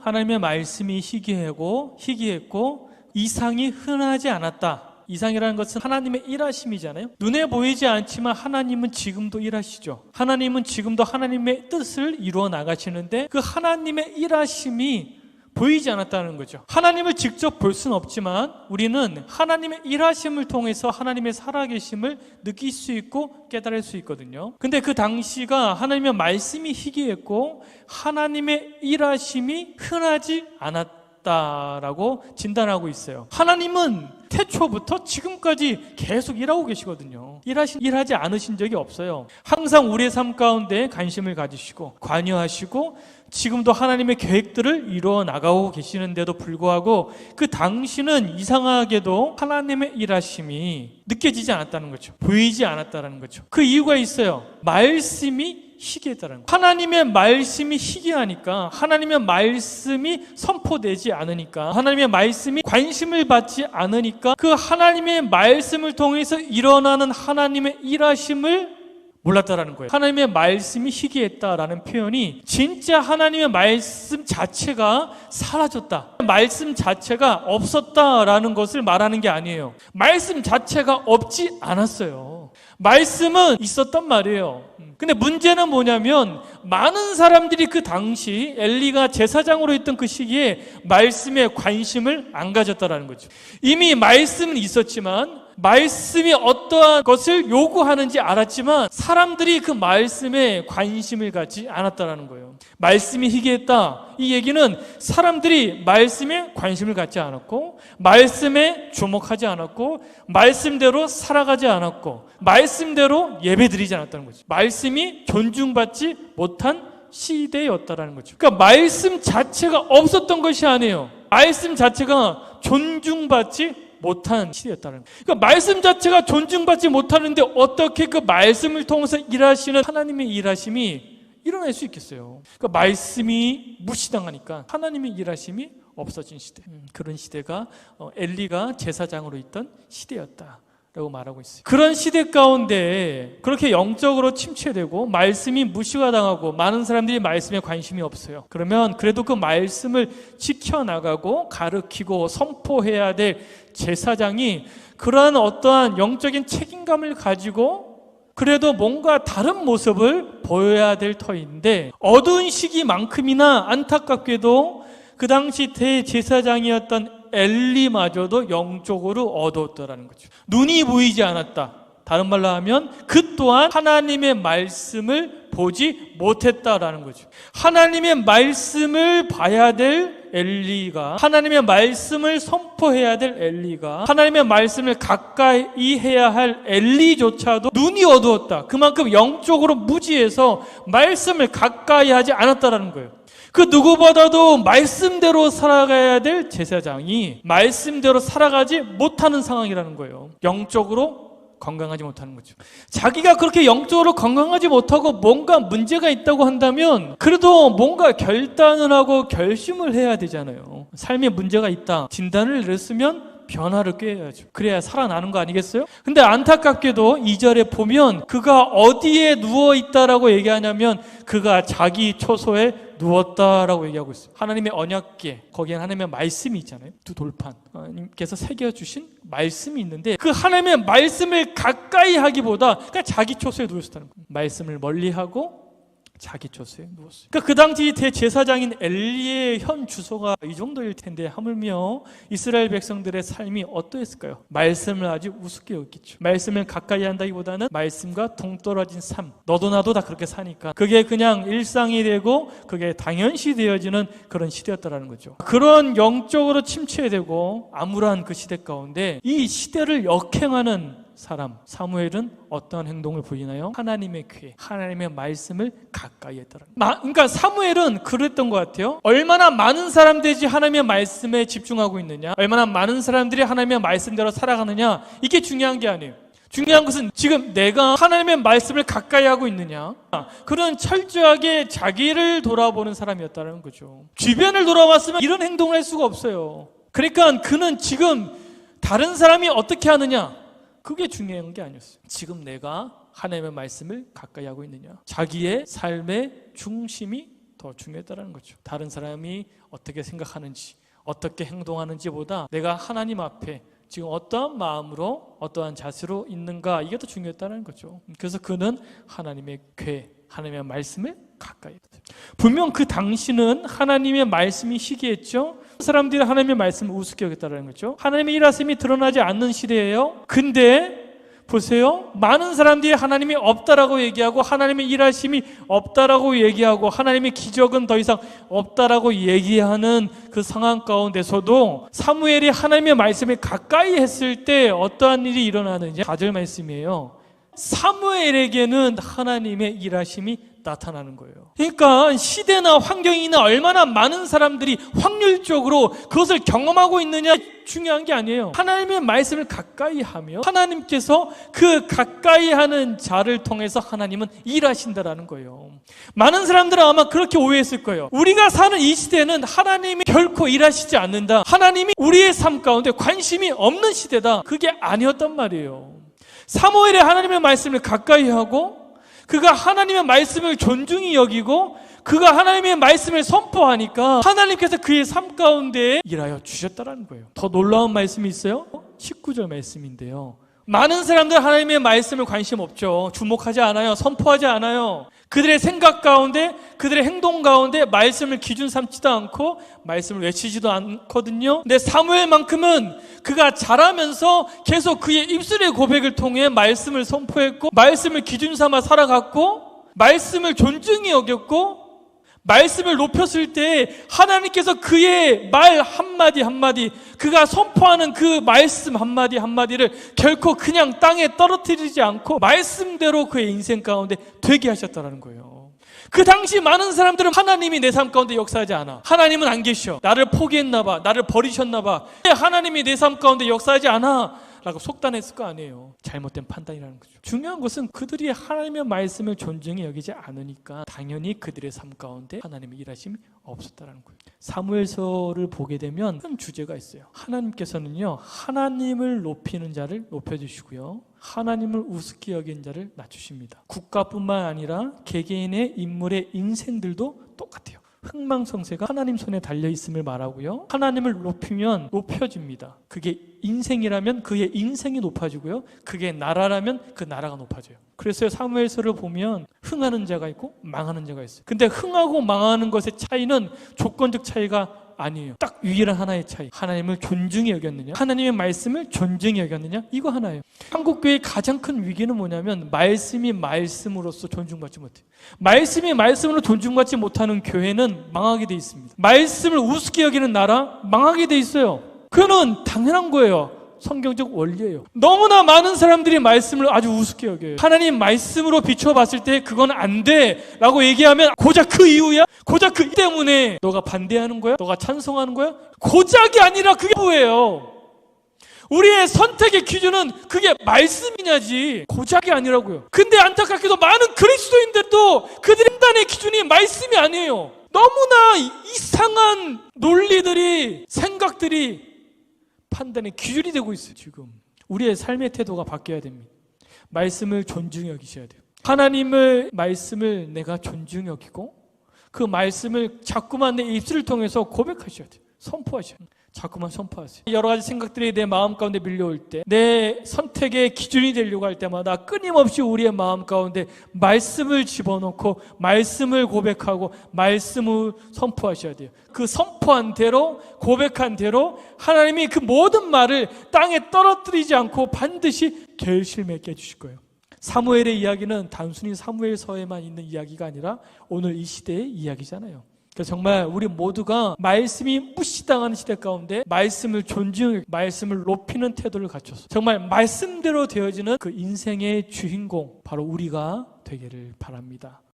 하나님의 말씀이 희귀했고 이상이 흔하지 않았다. 이상이라는 것은 하나님의 일하심이잖아요. 눈에 보이지 않지만 하나님은 지금도 일하시죠. 하나님은 지금도 하나님의 뜻을 이루어 나가시는데 그 하나님의 일하심이 보이지 않았다는 거죠. 하나님을 직접 볼 수는 없지만 우리는 하나님의 일하심을 통해서 하나님의 살아계심을 느낄 수 있고 깨달을 수 있거든요. 근데 그 당시가 하나님의 말씀이 희귀했고 하나님의 일하심이 흔하지 않았다라고 진단하고 있어요. 하나님은 태초부터 지금까지 계속 일하고 계시거든요. 일하지 않으신 적이 없어요. 항상 우리의 삶 가운데 관심을 가지시고 관여하시고 지금도 하나님의 계획들을 이루어 나가고 계시는데도 불구하고 그 당시는 이상하게도 하나님의 일하심이 느껴지지 않았다는 거죠. 보이지 않았다는 거죠. 그 이유가 있어요. 말씀이 희귀했다는 거예요. 하나님의 말씀이 희귀하니까, 하나님의 말씀이 선포되지 않으니까, 하나님의 말씀이 관심을 받지 않으니까 그 하나님의 말씀을 통해서 일어나는 하나님의 일하심을 몰랐다라는 거예요. 하나님의 말씀이 희귀했다라는 표현이 진짜 하나님의 말씀 자체가 사라졌다, 말씀 자체가 없었다라는 것을 말하는 게 아니에요. 말씀 자체가 없지 않았어요. 말씀은 있었단 말이에요. 근데 문제는 뭐냐면 많은 사람들이 그 당시 엘리가 제사장으로 있던 그 시기에 말씀에 관심을 안 가졌다라는 거죠. 이미 말씀은 있었지만 말씀이 어떠한 것을 요구하는지 알았지만 사람들이 그 말씀에 관심을 갖지 않았다라는 거예요. 말씀이 희귀했다, 이 얘기는 사람들이 말씀에 관심을 갖지 않았고 말씀에 주목하지 않았고 말씀대로 살아가지 않았고 말씀대로 예배드리지 않았다는 거죠. 말씀이 존중받지 못한 시대였다라는 거죠. 그러니까 말씀 자체가 없었던 것이 아니에요. 말씀 자체가 존중받지 못한 시대였다는 거예요. 그러니까 말씀 자체가 존중받지 못하는데 어떻게 그 말씀을 통해서 일하시는 하나님의 일하심이 일어날 수 있겠어요? 그러니까 말씀이 무시당하니까 하나님의 일하심이 없어진 시대, 그런 시대가 엘리가 제사장으로 있던 시대였다라고 말하고 있어요. 그런 시대 가운데 그렇게 영적으로 침체되고 말씀이 무시가 당하고 많은 사람들이 말씀에 관심이 없어요. 그러면 그래도 그 말씀을 지켜나가고 가르치고 선포해야 될 제사장이 그러한 어떠한 영적인 책임감을 가지고 그래도 뭔가 다른 모습을 보여야 될 터인데, 어두운 시기만큼이나 안타깝게도 그 당시 대제사장이었던 엘리마저도 영적으로 어두웠다라는 거죠. 눈이 보이지 않았다. 다른 말로 하면 그 또한 하나님의 말씀을 보지 못했다라는 거죠. 하나님의 말씀을 봐야 될 엘리가, 하나님의 말씀을 선포해야 될 엘리가, 하나님의 말씀을 가까이 해야 할 엘리조차도 눈이 어두웠다. 그만큼 영적으로 무지해서 말씀을 가까이 하지 않았다라는 거예요. 그 누구보다도 말씀대로 살아가야 될 제사장이 말씀대로 살아가지 못하는 상황이라는 거예요. 영적으로 건강하지 못하는 거죠. 자기가 그렇게 영적으로 건강하지 못하고 뭔가 문제가 있다고 한다면 그래도 뭔가 결단을 하고 결심을 해야 되잖아요. 삶에 문제가 있다, 진단을 내렸으면 변화를 꾀해야죠. 그래야 살아나는 거 아니겠어요? 근데 안타깝게도 2절에 보면 그가 어디에 누워있다라고 얘기하냐면 그가 자기 초소에 누웠다라고 얘기하고 있어요. 하나님의 언약궤, 거기에 하나님의 말씀이 있잖아요. 두 돌판, 하나님께서 새겨주신 말씀이 있는데 그 하나님의 말씀을 가까이 하기보다 그냥 자기 초소에 누웠다는 거예요. 말씀을 멀리하고 자기 초소에 누웠어요. 그러니까 그 당시 대제사장인 엘리의 현 주소가 이 정도일 텐데 하물며 이스라엘 백성들의 삶이 어떠했을까요? 말씀을 아주 우습게 여겼죠. 말씀을 가까이 한다기보다는 말씀과 동떨어진 삶, 너도 나도 다 그렇게 사니까 그게 그냥 일상이 되고 그게 당연시 되어지는 그런 시대였다라는 거죠. 그런 영적으로 침체되고 암울한 그 시대 가운데 이 시대를 역행하는 사람 사무엘은 어떠한 행동을 보이나요? 하나님의 귀에, 하나님의 말씀을 가까이 했다는 거예요. 그러니까 사무엘은 그랬던 것 같아요. 얼마나 많은 사람들이 하나님의 말씀에 집중하고 있느냐, 얼마나 많은 사람들이 하나님의 말씀대로 살아가느냐, 이게 중요한 게 아니에요. 중요한 것은 지금 내가 하나님의 말씀을 가까이 하고 있느냐, 그런 철저하게 자기를 돌아보는 사람이었다는 거죠. 주변을 돌아봤으면 이런 행동을 할 수가 없어요. 그러니까 그는 지금 다른 사람이 어떻게 하느냐, 그게 중요한 게 아니었어요. 지금 내가 하나님의 말씀을 가까이 하고 있느냐, 자기의 삶의 중심이 더 중요했다는 거죠. 다른 사람이 어떻게 생각하는지, 어떻게 행동하는지보다 내가 하나님 앞에 지금 어떠한 마음으로 어떠한 자세로 있는가, 이게 더 중요했다는 거죠. 그래서 그는 하나님의 궤, 하나님의 말씀을 가까이 했어요. 분명 그 당시는 하나님의 말씀이 희귀했죠. 사람들이 하나님의 말씀을 우습게 여겼다는 거죠. 하나님의 일하심이 드러나지 않는 시대예요. 근데 보세요. 많은 사람들이 하나님이 없다라고 얘기하고 하나님의 일하심이 없다라고 얘기하고 하나님의 기적은 더 이상 없다라고 얘기하는 그 상황 가운데서도 사무엘이 하나님의 말씀을 가까이 했을 때 어떠한 일이 일어나는지 4절 말씀이에요. 사무엘에게는 하나님의 일하심이 나타나는 거예요. 그러니까 시대나 환경이나 얼마나 많은 사람들이 확률적으로 그것을 경험하고 있느냐 중요한 게 아니에요. 하나님의 말씀을 가까이 하며 하나님께서 그 가까이 하는 자를 통해서 하나님은 일하신다라는 거예요. 많은 사람들은 아마 그렇게 오해했을 거예요. 우리가 사는 이 시대는 하나님이 결코 일하시지 않는다, 하나님이 우리의 삶 가운데 관심이 없는 시대다, 그게 아니었단 말이에요. 사무엘이 하나님의 말씀을 가까이 하고 그가 하나님의 말씀을 존중히 여기고 그가 하나님의 말씀을 선포하니까 하나님께서 그의 삶 가운데 일하여 주셨다는 거예요. 더 놀라운 말씀이 있어요. 19절 말씀인데요. 많은 사람들 하나님의 말씀을 관심 없죠. 주목하지 않아요. 선포하지 않아요. 그들의 생각 가운데, 그들의 행동 가운데 말씀을 기준 삼지도 않고 말씀을 외치지도 않거든요. 근데 사무엘만큼은 그가 자라면서 계속 그의 입술의 고백을 통해 말씀을 선포했고 말씀을 기준 삼아 살아갔고 말씀을 존중히 여겼고 말씀을 높였을 때 하나님께서 그의 말 한마디 한마디, 그가 선포하는 그 말씀 한마디 한마디를 결코 그냥 땅에 떨어뜨리지 않고 말씀대로 그의 인생 가운데 되게 하셨다는 거예요. 그 당시 많은 사람들은 하나님이 내 삶 가운데 역사하지 않아, 하나님은 안 계셔, 나를 포기했나 봐, 나를 버리셨나 봐, 하나님이 내 삶 가운데 역사하지 않아 라고 속단했을 거 아니에요. 잘못된 판단이라는 거죠. 중요한 것은 그들이 하나님의 말씀을 존중히 여기지 않으니까 당연히 그들의 삶 가운데 하나님의 일하심이 없었다는 거예요. 사무엘서를 보게 되면 큰 주제가 있어요. 하나님께서는요, 하나님을 높이는 자를 높여주시고요, 하나님을 우습게 여긴 자를 낮추십니다. 국가뿐만 아니라 개개인의 인물의 인생들도 똑같아요. 흥망성쇠가 하나님 손에 달려있음을 말하고요, 하나님을 높이면 높여집니다. 그게 인생이라면 그의 인생이 높아지고요, 그게 나라라면 그 나라가 높아져요. 그래서 사무엘서를 보면 흥하는 자가 있고 망하는 자가 있어요. 근데 흥하고 망하는 것의 차이는 조건적 차이가 아니에요. 딱 유일한 하나의 차이. 하나님을 존중히 여겼느냐, 하나님의 말씀을 존중히 여겼느냐, 이거 하나예요. 한국교회의 가장 큰 위기는 뭐냐면 말씀이 말씀으로서 존중받지 못해요. 말씀이 말씀으로 존중받지 못하는 교회는 망하게 돼 있습니다. 말씀을 우습게 여기는 나라 망하게 돼 있어요. 그거는 당연한 거예요. 성경적 원리예요. 너무나 많은 사람들이 말씀을 아주 우습게 여겨요. 하나님 말씀으로 비춰봤을 때 그건 안 돼 라고 얘기하면 고작 그 이유야? 고작 그 때문에 너가 반대하는 거야? 너가 찬성하는 거야? 고작이 아니라 그게 뭐예요? 우리의 선택의 기준은 그게 말씀이냐지 고작이 아니라고요. 근데 안타깝게도 많은 그리스도인들도 그들의 판단의 기준이 말씀이 아니에요. 너무나 이상한 논리들이, 생각들이 판단의 기준이 되고 있어요. 지금 우리의 삶의 태도가 바뀌어야 됩니다. 말씀을 존중히 여기셔야 돼요. 하나님의 말씀을 내가 존중히 여기고 그 말씀을 자꾸만 내 입술을 통해서 고백하셔야 돼요. 선포하셔야 돼요. 자꾸만 선포하세요. 여러 가지 생각들이 내 마음 가운데 밀려올 때, 내 선택의 기준이 되려고 할 때마다 끊임없이 우리의 마음 가운데 말씀을 집어넣고 말씀을 고백하고 말씀을 선포하셔야 돼요. 그 선포한 대로, 고백한 대로 하나님이 그 모든 말을 땅에 떨어뜨리지 않고 반드시 결실맺게 해주실 거예요. 사무엘의 이야기는 단순히 사무엘서에만 있는 이야기가 아니라 오늘 이 시대의 이야기잖아요. 그래서 정말 우리 모두가 말씀이 무시당하는 시대 가운데 말씀을 존중하고 말씀을 높이는 태도를 갖춰서 정말 말씀대로 되어지는 그 인생의 주인공 바로 우리가 되기를 바랍니다.